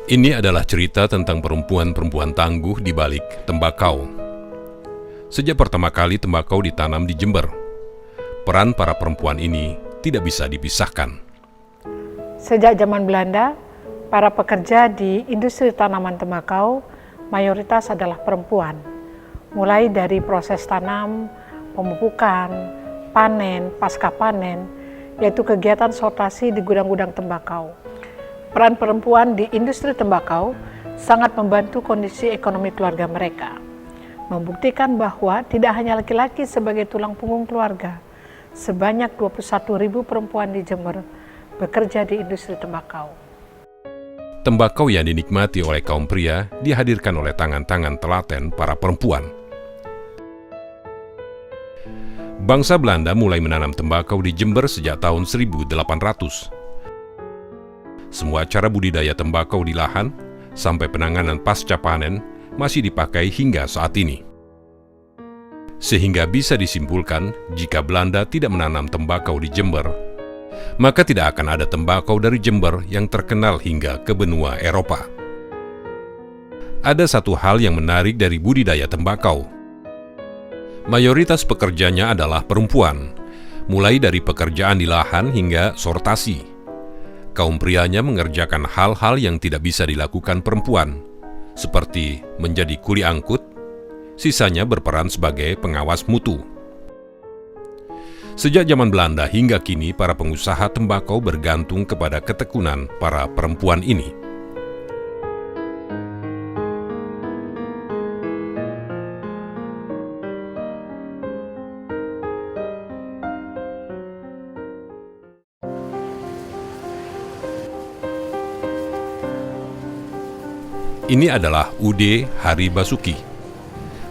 Ini adalah cerita tentang perempuan-perempuan tangguh di balik tembakau. Sejak pertama kali tembakau ditanam di Jember, peran para perempuan ini tidak bisa dipisahkan. Sejak zaman Belanda, para pekerja di industri tanaman tembakau mayoritas adalah perempuan. Mulai dari proses tanam, pemupukan, panen, pasca panen, yaitu kegiatan sortasi di gudang-gudang tembakau. Peran perempuan di industri tembakau sangat membantu kondisi ekonomi keluarga mereka. Membuktikan bahwa tidak hanya laki-laki sebagai tulang punggung keluarga, sebanyak 21.000 perempuan di Jember bekerja di industri tembakau. Tembakau yang dinikmati oleh kaum pria dihadirkan oleh tangan-tangan telaten para perempuan. Bangsa Belanda mulai menanam tembakau di Jember sejak tahun 1800. Semua cara budidaya tembakau di lahan sampai penanganan pasca panen masih dipakai hingga saat ini. Sehingga bisa disimpulkan jika Belanda tidak menanam tembakau di Jember, maka tidak akan ada tembakau dari Jember yang terkenal hingga ke benua Eropa. Ada satu hal yang menarik dari budidaya tembakau. Mayoritas pekerjanya adalah perempuan, mulai dari pekerjaan di lahan hingga sortasi. Kaum prianya mengerjakan hal-hal yang tidak bisa dilakukan perempuan, seperti menjadi kuli angkut, sisanya berperan sebagai pengawas mutu. Sejak zaman Belanda hingga kini, para pengusaha tembakau bergantung kepada ketekunan para perempuan ini. Ini adalah UD Hari Basuki,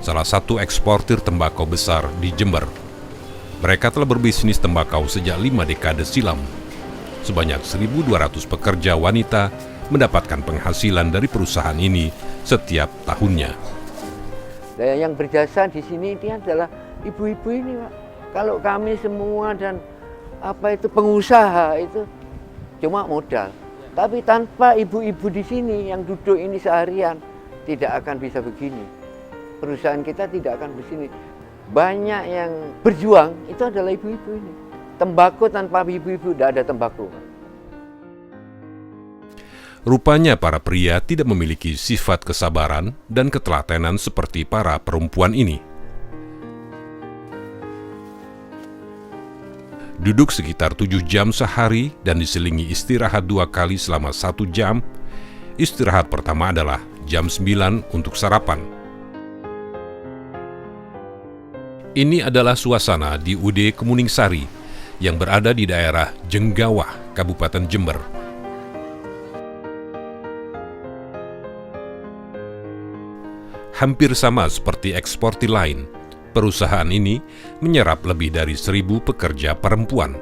salah satu eksportir tembakau besar di Jember. Mereka telah berbisnis tembakau sejak 5 dekade silam. Sebanyak 1.200 pekerja wanita mendapatkan penghasilan dari perusahaan ini setiap tahunnya. Yang berjasa di sini ini adalah ibu-ibu ini, Pak. Kalau kami semua dan pengusaha itu cuma modal. Tapi tanpa ibu-ibu di sini yang duduk ini seharian, tidak akan bisa begini. Perusahaan kita tidak akan begini. Banyak yang berjuang, itu adalah ibu-ibu ini. Tembakau tanpa ibu-ibu, tidak ada tembakau. Rupanya para pria tidak memiliki sifat kesabaran dan ketelatenan seperti para perempuan ini. Duduk sekitar 7 jam sehari dan diselingi istirahat 2 kali selama 1 jam. Istirahat pertama adalah jam 9 untuk sarapan. Ini adalah suasana di UD Kemuningsari yang berada di daerah Jenggawah, Kabupaten Jember. Hampir sama seperti eksportir lain, perusahaan ini menyerap lebih dari 1.000 pekerja perempuan.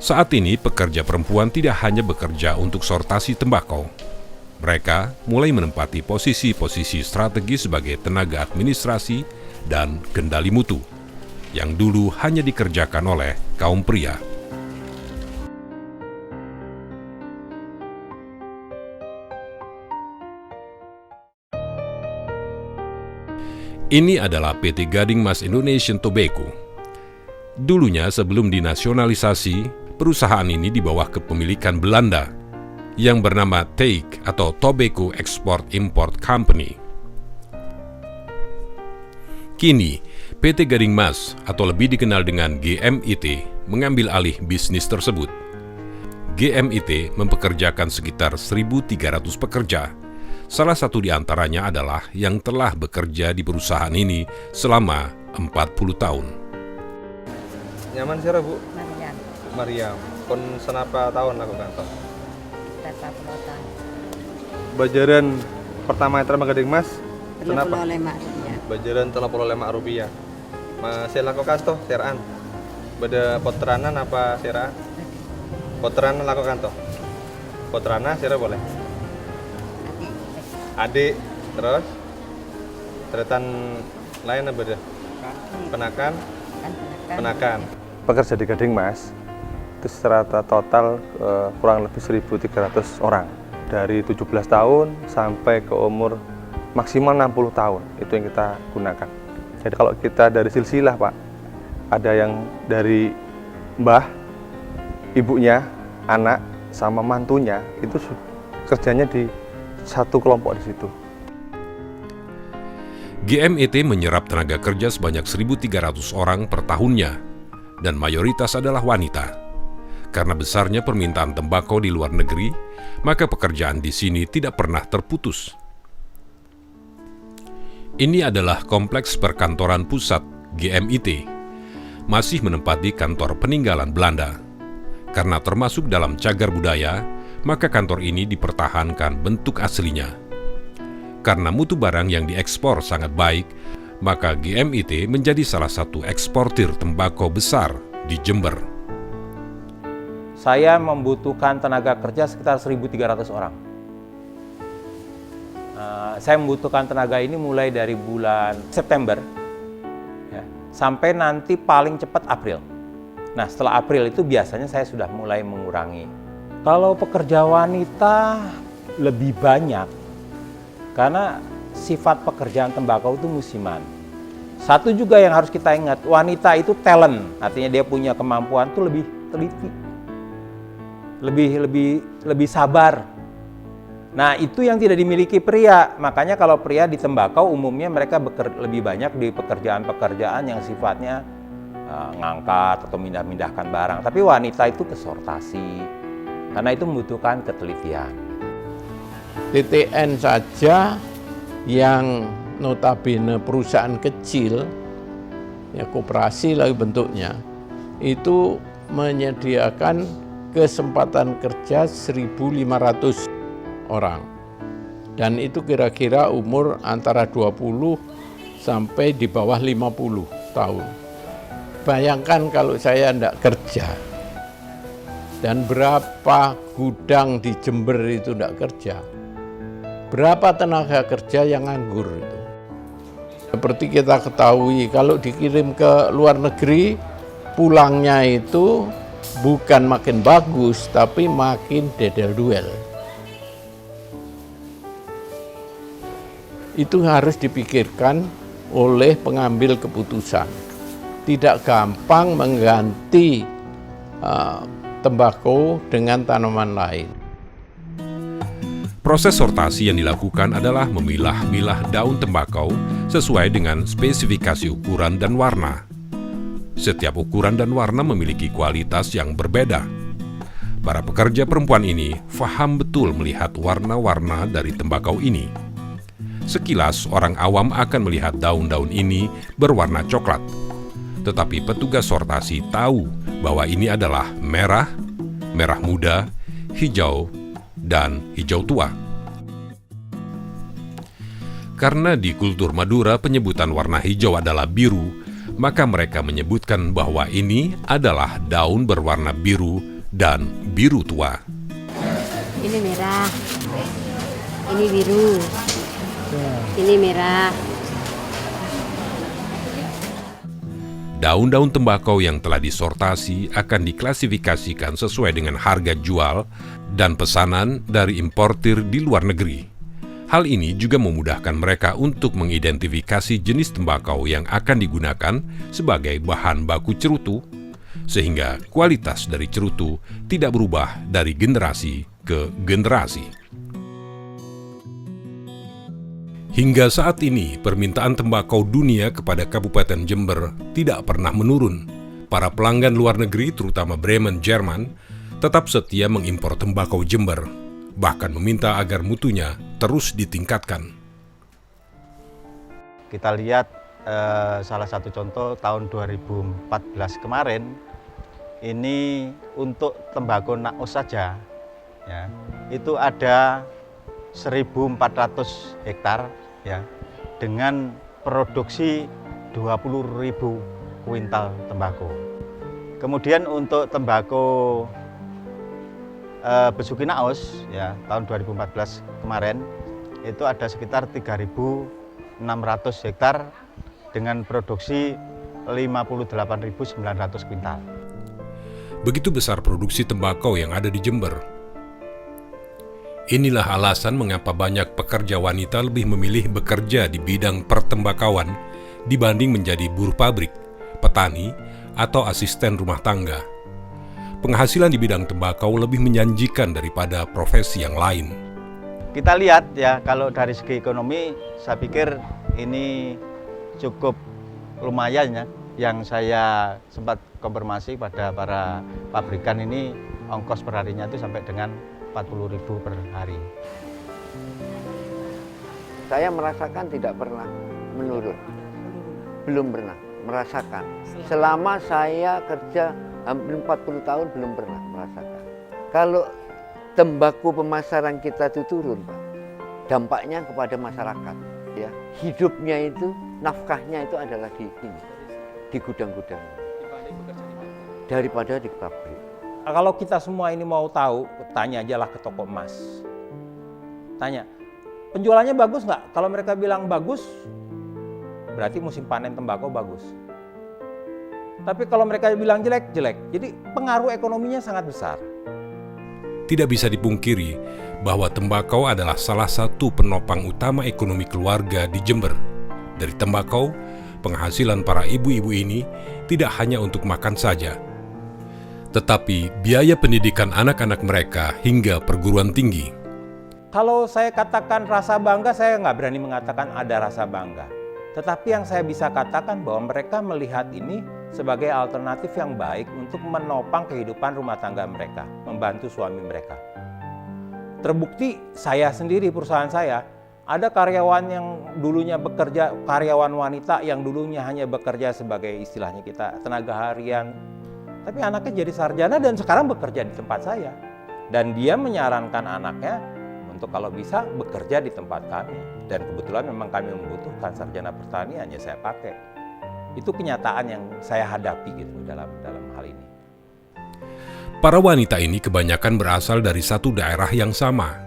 Saat ini, pekerja perempuan tidak hanya bekerja untuk sortasi tembakau. Mereka mulai menempati posisi-posisi strategi sebagai tenaga administrasi dan kendali mutu, yang dulu hanya dikerjakan oleh kaum pria. Ini adalah PT Gading Mas Indonesian Tobacco. Dulunya sebelum dinasionalisasi, perusahaan ini di bawah kepemilikan Belanda yang bernama TEIC atau Tobacco Export Import Company. Kini, PT Gading Mas atau lebih dikenal dengan GMIT mengambil alih bisnis tersebut. GMIT mempekerjakan sekitar 1.300 pekerja. Salah satu di antaranya adalah yang telah bekerja di perusahaan ini selama 40 tahun. Nyaman sih, Bu? Mariam. Mariam. Pun senapa tahun aku kantor? Berapa puluh tahun? Bajaran pertama yang terima Gading Mas? Senapa? Bajaran Rp35. Masih lakukan toh, seraan? Beda poteranan apa seraan? Poteranan lakukan toh? Poterana sera boleh? Adik, terus tretan lain apa deh? Penakan. Pekerja di Gading Mas itu secara total kurang lebih 1.300 orang. Dari 17 tahun sampai ke umur maksimal 60 tahun, itu yang kita gunakan. Jadi kalau kita dari silsilah Pak, ada yang dari mbah, ibunya, anak, sama mantunya, itu kerjanya di satu kelompok di situ. GMIT menyerap tenaga kerja sebanyak 1.300 orang per tahunnya, dan mayoritas adalah wanita. Karena besarnya permintaan tembakau di luar negeri, maka pekerjaan di sini tidak pernah terputus. Ini adalah kompleks perkantoran pusat GMIT, masih menempati kantor peninggalan Belanda. Karena termasuk dalam cagar budaya, maka kantor ini dipertahankan bentuk aslinya. Karena mutu barang yang diekspor sangat baik, maka GMIT menjadi salah satu eksportir tembakau besar di Jember. Saya membutuhkan tenaga kerja sekitar 1.300 orang. Saya membutuhkan tenaga ini mulai dari bulan September ya, sampai nanti paling cepat April. Nah, setelah April itu biasanya saya sudah mulai mengurangi. Kalau pekerja wanita lebih banyak, karena sifat pekerjaan tembakau itu musiman. Satu juga yang harus kita ingat, wanita itu talent, artinya dia punya kemampuan itu lebih teliti, lebih sabar. Nah, itu yang tidak dimiliki pria. Makanya kalau pria di tembakau umumnya mereka lebih banyak di pekerjaan-pekerjaan yang sifatnya ngangkat atau mindah-mindahkan barang. Tapi wanita itu ke sortasi, karena itu membutuhkan ketelitian. TTN saja yang notabene perusahaan kecil, ya koperasi lagi bentuknya, itu menyediakan kesempatan kerja 1.500 orang. Dan itu kira-kira umur antara 20 sampai di bawah 50 tahun. Bayangkan kalau saya tidak kerja, dan berapa gudang di Jember itu tidak kerja. Berapa tenaga kerja yang nganggur itu. Seperti kita ketahui, kalau dikirim ke luar negeri, pulangnya itu bukan makin bagus, tapi makin dedel-duel. Itu harus dipikirkan oleh pengambil keputusan. Tidak gampang mengganti tembakau dengan tanaman lain. Proses sortasi yang dilakukan adalah memilah-milah daun tembakau sesuai dengan spesifikasi ukuran dan warna. Setiap ukuran dan warna memiliki kualitas yang berbeda. Para pekerja perempuan ini faham betul melihat warna-warna dari tembakau ini. Sekilas orang awam akan melihat daun-daun ini berwarna coklat. Tetapi petugas sortasi tahu bahwa ini adalah merah, merah muda, hijau, dan hijau tua. Karena di kultur Madura penyebutan warna hijau adalah biru, maka mereka menyebutkan bahwa ini adalah daun berwarna biru dan biru tua. Ini merah, ini biru, ini merah. Daun-daun tembakau yang telah disortasi akan diklasifikasikan sesuai dengan harga jual dan pesanan dari importir di luar negeri. Hal ini juga memudahkan mereka untuk mengidentifikasi jenis tembakau yang akan digunakan sebagai bahan baku cerutu, sehingga kualitas dari cerutu tidak berubah dari generasi ke generasi. Hingga saat ini, permintaan tembakau dunia kepada Kabupaten Jember tidak pernah menurun. Para pelanggan luar negeri, terutama Bremen, Jerman, tetap setia mengimpor tembakau Jember, bahkan meminta agar mutunya terus ditingkatkan. Kita lihat salah satu contoh tahun 2014 kemarin, ini untuk tembakau naos saja, ya, itu ada 1.400 hektar. Ya, dengan produksi 20.000 kuintal tembakau. Kemudian untuk tembakau Besuki Naos ya tahun 2014 kemarin itu ada sekitar 3.600 hektar dengan produksi 58.900 kuintal. Begitu besar produksi tembakau yang ada di Jember. Inilah alasan mengapa banyak pekerja wanita lebih memilih bekerja di bidang pertembakauan dibanding menjadi buruh pabrik, petani, atau asisten rumah tangga. Penghasilan di bidang tembakau lebih menjanjikan daripada profesi yang lain. Kita lihat ya, kalau dari segi ekonomi saya pikir ini cukup lumayan ya. Yang saya sempat konfirmasi pada para pabrikan ini, ongkos per harinya itu sampai dengan 40.000 per hari. Saya merasakan tidak pernah menurun. Belum pernah merasakan. Selama saya kerja hampir 40 tahun belum pernah merasakan. Kalau tembakau pemasaran kita itu turun, Pak, dampaknya kepada masyarakat. Ya, hidupnya itu, nafkahnya itu adalah di sini, di gudang-gudang, daripada di pabrik. Kalau kita semua ini mau tahu, tanya aja lah ke toko emas. Tanya, penjualannya bagus nggak? Kalau mereka bilang bagus, berarti musim panen tembakau bagus. Tapi kalau mereka bilang jelek, jelek. Jadi pengaruh ekonominya sangat besar. Tidak bisa dipungkiri bahwa tembakau adalah salah satu penopang utama ekonomi keluarga di Jember. Dari tembakau, penghasilan para ibu-ibu ini tidak hanya untuk makan saja, tetapi biaya pendidikan anak-anak mereka hingga perguruan tinggi. Kalau saya katakan rasa bangga, saya nggak berani mengatakan ada rasa bangga. Tetapi yang saya bisa katakan bahwa mereka melihat ini sebagai alternatif yang baik untuk menopang kehidupan rumah tangga mereka, membantu suami mereka. Terbukti saya sendiri, perusahaan saya, ada karyawan yang dulunya bekerja, karyawan wanita yang dulunya hanya bekerja sebagai istilahnya kita tenaga harian, tapi anaknya jadi sarjana dan sekarang bekerja di tempat saya. Dan dia menyarankan anaknya untuk kalau bisa bekerja di tempat kami. Dan kebetulan memang kami membutuhkan sarjana pertanian, ya saya pakai. Itu kenyataan yang saya hadapi gitu dalam hal ini. Para wanita ini kebanyakan berasal dari satu daerah yang sama,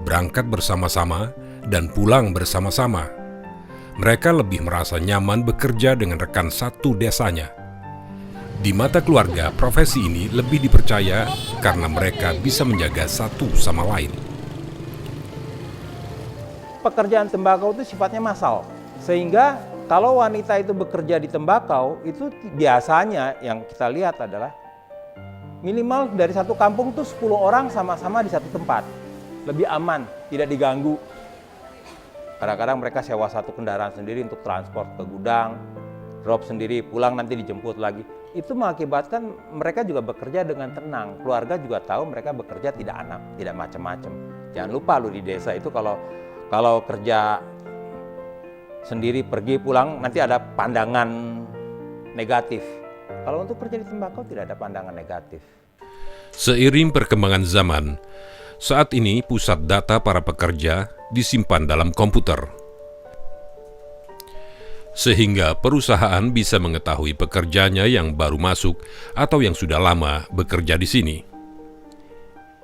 berangkat bersama-sama dan pulang bersama-sama. Mereka lebih merasa nyaman bekerja dengan rekan satu desanya. Di mata keluarga, profesi ini lebih dipercaya karena mereka bisa menjaga satu sama lain. Pekerjaan tembakau itu sifatnya massal, sehingga kalau wanita itu bekerja di tembakau, itu biasanya yang kita lihat adalah minimal dari satu kampung tuh 10 orang sama-sama di satu tempat. Lebih aman, tidak diganggu. Kadang-kadang mereka sewa satu kendaraan sendiri untuk transport ke gudang, drop sendiri, pulang nanti dijemput lagi. Itu mengakibatkan mereka juga bekerja dengan tenang. Keluarga juga tahu mereka bekerja tidak anak, tidak macam-macam. Jangan lupa lu di desa itu kalau kerja sendiri pergi pulang nanti ada pandangan negatif. Kalau untuk kerja di tembakau tidak ada pandangan negatif. Seiring perkembangan zaman, saat ini pusat data para pekerja disimpan dalam komputer. Sehingga perusahaan bisa mengetahui pekerjanya yang baru masuk atau yang sudah lama bekerja di sini.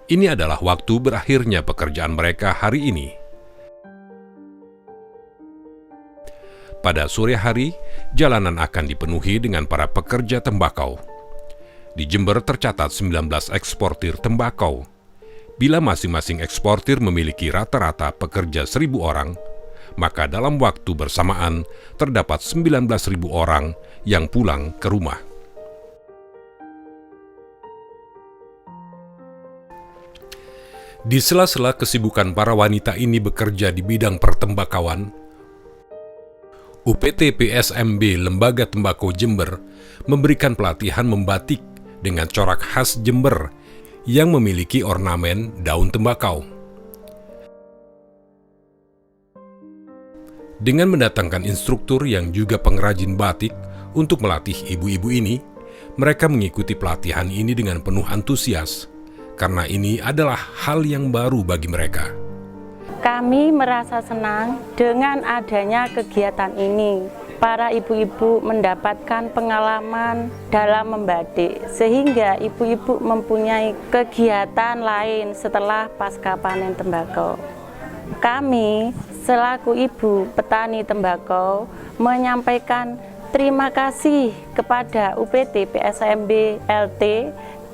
Ini adalah waktu berakhirnya pekerjaan mereka hari ini. Pada sore hari, jalanan akan dipenuhi dengan para pekerja tembakau. Di Jember tercatat 19 eksportir tembakau. Bila masing-masing eksportir memiliki rata-rata pekerja 1.000 orang, maka dalam waktu bersamaan terdapat 19.000 orang yang pulang ke rumah. Di sela-sela kesibukan para wanita ini bekerja di bidang pertembakauan, UPT PSMB Lembaga Tembakau Jember memberikan pelatihan membatik dengan corak khas Jember yang memiliki ornamen daun tembakau. Dengan mendatangkan instruktur yang juga pengrajin batik untuk melatih ibu-ibu ini, mereka mengikuti pelatihan ini dengan penuh antusias, karena ini adalah hal yang baru bagi mereka. Kami merasa senang dengan adanya kegiatan ini. Para ibu-ibu mendapatkan pengalaman dalam membatik, sehingga ibu-ibu mempunyai kegiatan lain setelah pasca panen tembakau. Kami selaku ibu petani tembakau menyampaikan terima kasih kepada UPT PSMB LT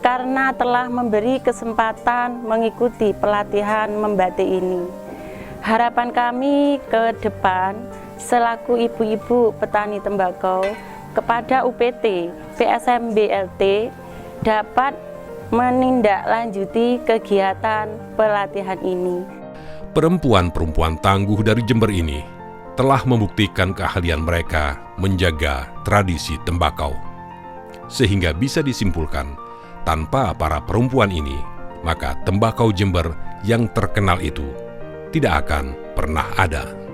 karena telah memberi kesempatan mengikuti pelatihan membatik ini. Harapan kami ke depan selaku ibu-ibu petani tembakau kepada UPT PSMBLT dapat menindaklanjuti kegiatan pelatihan ini. Perempuan-perempuan tangguh dari Jember ini telah membuktikan keahlian mereka menjaga tradisi tembakau. Sehingga bisa disimpulkan, tanpa para perempuan ini, maka tembakau Jember yang terkenal itu tidak akan pernah ada.